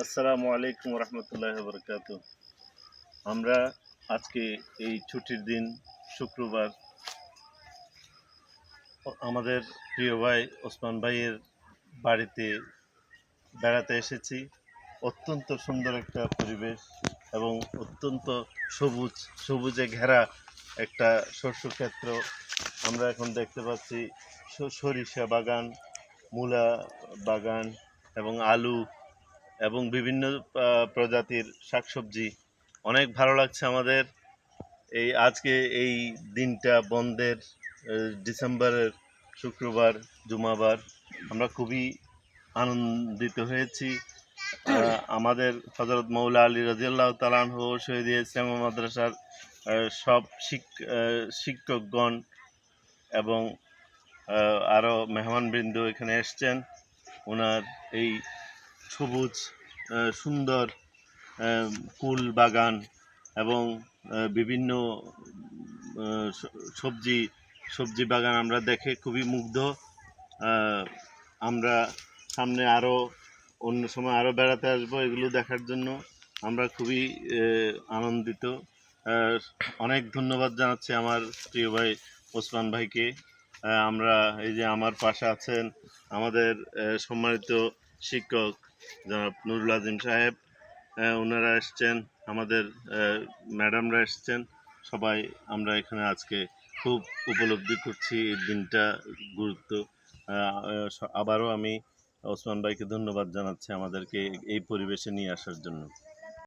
আসসালামু আলাইকুম রহমতুল্লাহ বরকাত। আমরা আজকে এই ছুটির দিন শুক্রবার আমাদের প্রিয় ভাই ওসমান ভাইয়ের বাড়িতে বেড়াতে এসেছি। অত্যন্ত সুন্দর একটা পরিবেশ এবং অত্যন্ত সবুজে ঘেরা একটা শস্য ক্ষেত্র আমরা এখন দেখতে পাচ্ছি। সরিষা বাগান, মূলা বাগান এবং আলু এবং বিভিন্ন প্রজাতির শাকসবজি। অনেক ভালো লাগছে আমাদের আজকে এই দিনটা বন্ধের, ডিসেম্বরের শুক্রবার, জুমাবার। আমরা খুবই আনন্দিত হয়েছি। আমাদের হযরত মৌলা আলী রাদিয়াল্লাহু তাআলা আনহু শহীদে ইসলামিয়া মাদ্রাসার সব শিক্ষকগণ এবং আরও মেহমানবৃন্দ এখানে এসছেন। ওনার এই সবুজ সুন্দর ফুল বাগান এবং বিভিন্ন সবজি বাগান আমরা দেখে খুবই মুগ্ধ। আমরা সামনে আরও অন্য সময় আরও বেড়াতে আসবো এগুলো দেখার জন্য। আমরা খুবই আনন্দিত। অনেক ধন্যবাদ জানাচ্ছি আমার প্রিয় ভাই ওসমান ভাইকে। আমরা এই যে আমার পাশে আছেন আমাদের সম্মানিত শিক্ষক জনাব নুরুল আজিম সাহেব, ওনারা এসছেন, আমাদের ম্যাডামরা এসছেন। সবাই আমরা এখানে আজকে খুব উপলব্ধি করছি এই দিনটা গুরুত্ব। আবারও আমি ওসমান ভাইকে ধন্যবাদ জানাচ্ছি আমাদেরকে এই পরিবেশে নিয়ে আসার জন্য।